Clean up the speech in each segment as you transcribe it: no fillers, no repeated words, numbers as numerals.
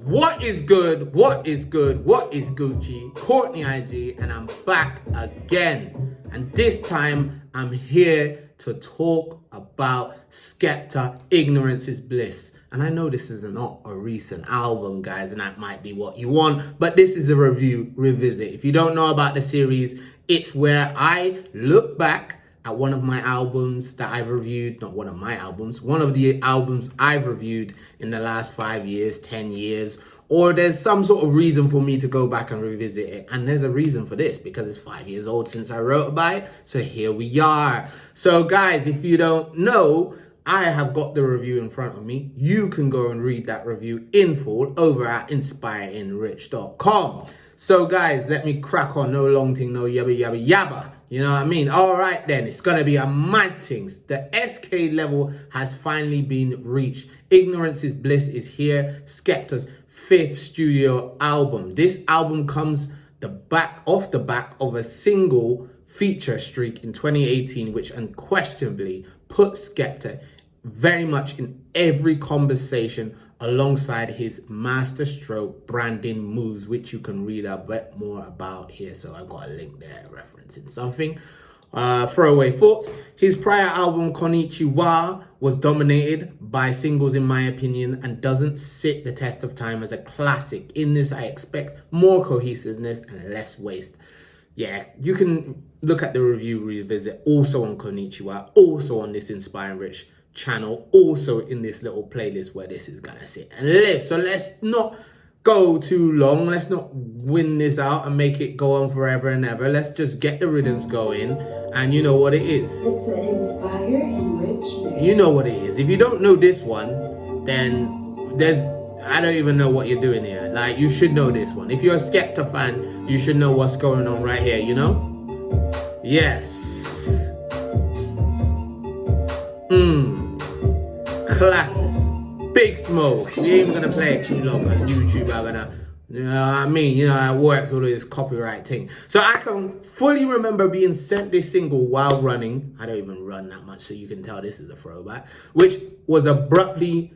What is good? What is good? What is Gucci? Courtney IG, and I'm back again. And this time I'm here to talk about Skepta, Ignorance is Bliss. And I know this is not a recent album, guys, and that might be what you want, but this is a review revisit. If you don't know about the series, it's where I look back at one of my albums that I've reviewed, not one of my albums, one of the albums I've reviewed in the last 5 years, 10 years, or there's some sort of reason for me to go back and revisit it. And there's a reason for this because it's 5 years old since I wrote about it. So here we are. So guys, if you don't know, I have got the review in front of me. You can go and read that review in full over at inspireingrich.com. So guys, let me crack on. No long thing, no yabba yabba yabba. You know what I mean? All right then, it's gonna be a mad things. The SK level has finally been reached. Ignorance is Bliss is here. Skepta's 5th studio album. This album comes off the back of a single feature streak in 2018, which unquestionably put Skepta very much in every conversation alongside his masterstroke branding moves, which you can read a bit more about here. So I got a link there referencing something. Throwaway thoughts. His prior album Konnichiwa was dominated by singles in my opinion and doesn't sit the test of time as a classic. In this I expect more cohesiveness and less waste. Yeah, you can look at the review revisit also on Konnichiwa, also on this Inspiring Rich channel, also in this little playlist where this is gonna sit and live. So let's not go too long. Let's not win this out and make it go on forever and ever. Let's just get the rhythms going, and you know what it is. It's the Inspire and Rich. You know what it is. If you don't know this one, then I don't even know what you're doing here. Like, you should know this one. If you're a Skepta fan, you should know what's going on right here, you know? Yes. Classic. Big Smoke. We ain't gonna play it too long on YouTube. I'm gonna, you know what I mean? You know, it works all of this copyright thing. So I can fully remember being sent this single while running. I don't even run that much, so you can tell this is a throwback. Which abruptly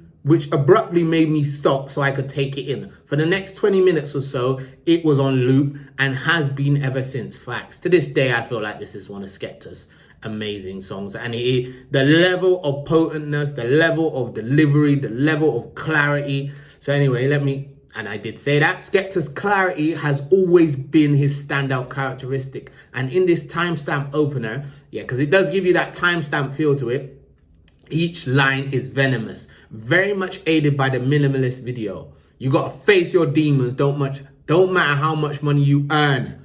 made me stop so I could take it in. For the next 20 minutes or so, it was on loop and has been ever since. Facts. To this day, I feel like this is one of Skepta's amazing songs, and the level of potentness, the level of delivery, the level of clarity. So anyway, and I did say that Skepta's clarity has always been his standout characteristic, and in this timestamp opener, yeah, because it does give you that timestamp feel to it, each line is venomous, very much aided by the minimalist video. You gotta face your demons, don't matter how much money you earn.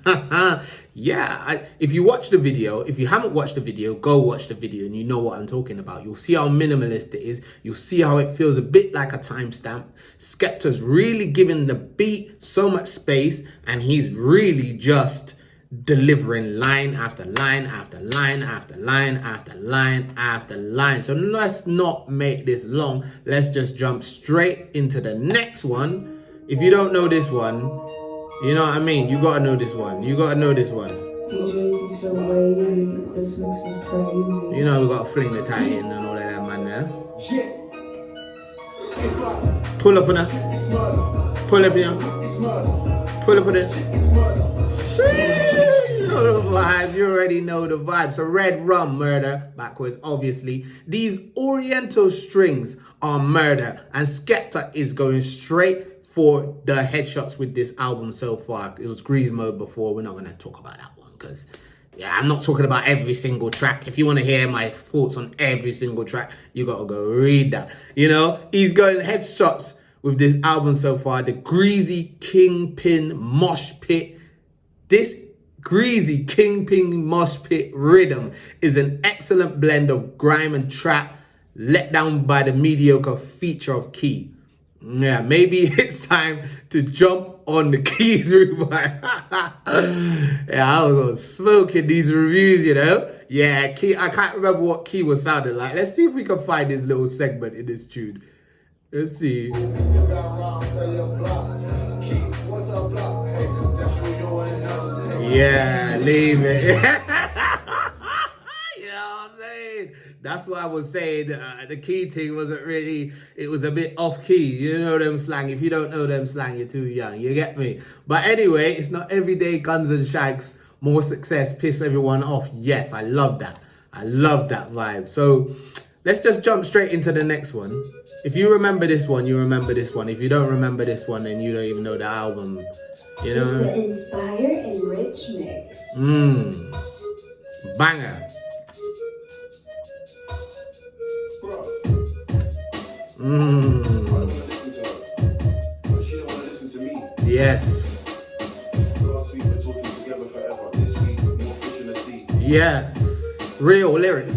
Yeah, if you watch the video, if you haven't watched the video, go watch the video and you know what I'm talking about. You'll see how minimalist it is. You'll see how it feels a bit like a timestamp. Skepta's really giving the beat so much space, and he's really just delivering line after line after line after line after line after line. So let's not make this long. Let's just jump straight into the next one. If you don't know this one, you know what I mean? You gotta know this one. You gotta know this one. DJ's so wavy, this mix is crazy. You know we gotta fling the tie in and all of that, man, there. Pull up on her. Pull up on her. Pull up on it. You know the vibe. You already know the vibe. So Redrum, murder, backwards, obviously. These Oriental strings are murder, and Skepta is going straight for the headshots with this album so far. It was Grease Mode before. We're not going to talk about that one because, yeah, I'm not talking about every single track. If you want to hear my thoughts on every single track, you got to go read that. You know, he's going headshots with this album so far. The Greasy Kingpin Mosh Pit. This Greasy Kingpin Mosh Pit rhythm is an excellent blend of grime and trap, let down by the mediocre feature of Key. Yeah, maybe it's time to jump on the Keys revive. Yeah, I was on smoking these reviews, you know. Yeah, Key. I can't remember what Key was sounding like. Let's see if we can find this little segment in this tune. Let's see. Yeah, leave it. You know what I'm saying? That's what I was saying. The key thing wasn't really, it was a bit off key. You know them slang. If you don't know them slang, you're too young. You get me? But anyway, it's not everyday guns and shags, more success, piss everyone off. Yes, I love that. I love that vibe. So let's just jump straight into the next one. If you remember this one, you remember this one. If you don't remember this one, then you don't even know the album. You know? It's the Inspire and Rich mix. Banger. Yes. Yes. Real lyrics.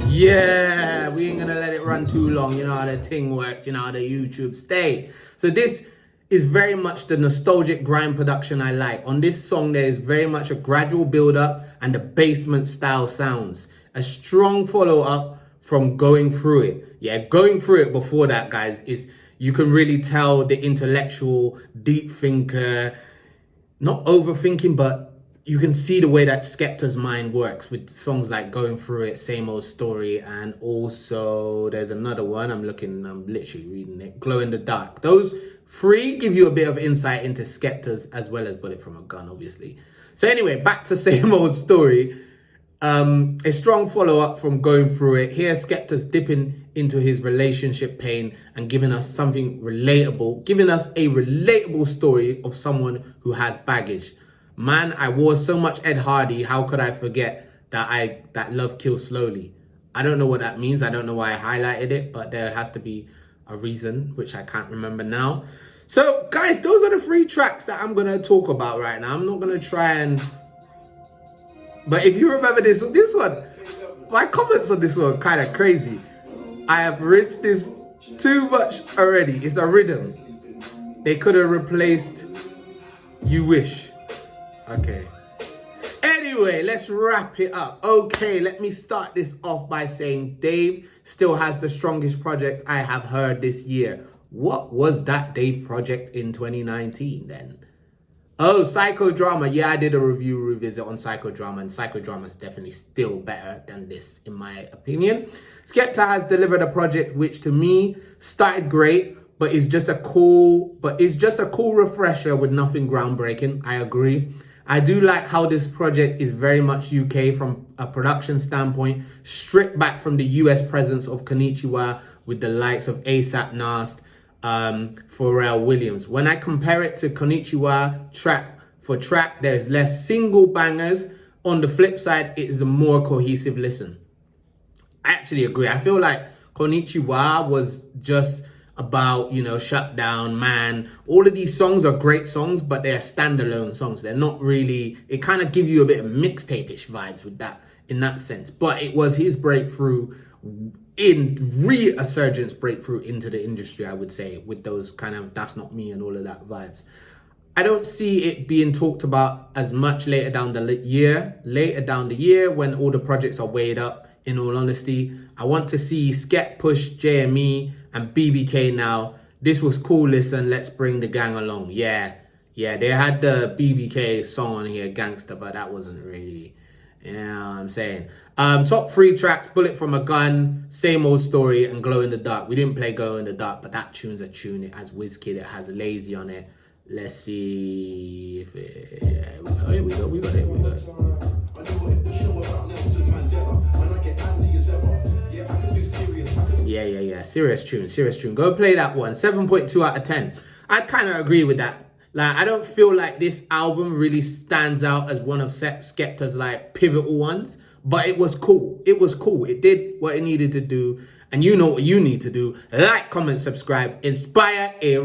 Yeah, we ain't gonna let it run too long. You know how the thing works, you know how the YouTube stay. So this is very much the nostalgic grime production I like. On this song, there is very much a gradual build up and the basement style sounds. A strong follow up from Going Through It. Yeah, Going Through It before that, guys, is you can really tell the intellectual, deep thinker, not overthinking, but you can see the way that Skepta's mind works with songs like Going Through It, Same Old Story, and also there's another one, I'm literally reading it, Glow in the Dark. Those three give you a bit of insight into Skepta's as well as Bullet from a Gun, obviously. So anyway, back to Same Old Story. A strong follow-up from Going Through It. Here, Skepta's dipping into his relationship pain and giving us something relatable, giving us a relatable story of someone who has baggage. Man, I wore so much Ed Hardy. How could I forget that love kills slowly? I don't know what that means. I don't know why I highlighted it, but there has to be a reason, which I can't remember now. So, guys, those are the 3 tracks that I'm going to talk about right now. I'm not going to try and... But if you remember this one, my comments on this one are kind of crazy. I have rinsed this too much already. It's a rhythm. They could have replaced You Wish. Okay. Anyway, let's wrap it up. Okay, let me start this off by saying Dave still has the strongest project I have heard this year. What was that Dave project in 2019 then? Oh, Psychodrama. Yeah, I did a revisit on Psychodrama, and Psychodrama is definitely still better than this, in my opinion. Skepta has delivered a project which, to me, started great, but is just a cool refresher with nothing groundbreaking. I agree. I do like how this project is very much UK from a production standpoint, stripped back from the US presence of Konnichiwa with the likes of ASAP Nast, Pharrell Williams. When I compare it to Konnichiwa track for track, there's less single bangers. On the flip side, it is a more cohesive listen. I actually agree. I feel like Konnichiwa was just about, you know, Shut Down, Man. All of these songs are great songs, but they're standalone songs. They're not really, it kind of give you a bit of mixtape-ish vibes with that, in that sense. But it was his breakthrough, resurgence breakthrough into the industry, I would say, with those kind of That's Not Me and all of that vibes. I don't see it being talked about as much later down the year when all the projects are weighed up, in all honesty. I want to see Skep push JME and BBK now. This was cool, listen, let's bring the gang along. Yeah, they had the BBK song on here, Gangster, but that wasn't really, you know what I'm saying. Top 3 tracks, Bullet from a Gun, Same Old Story, and Glow in the Dark. We didn't play Glow in the Dark, but that tune's a tune. It has Wizkid, it has Lazy on it. Let's see if it... Yeah, here we go. Yeah. Serious tune. Go play that one. 7.2 out of 10. I kind of agree with that. Like, I don't feel like this album really stands out as one of Skepta's like pivotal ones, but it was cool. It did what it needed to do. And you know what you need to do. Like, comment, subscribe, inspire a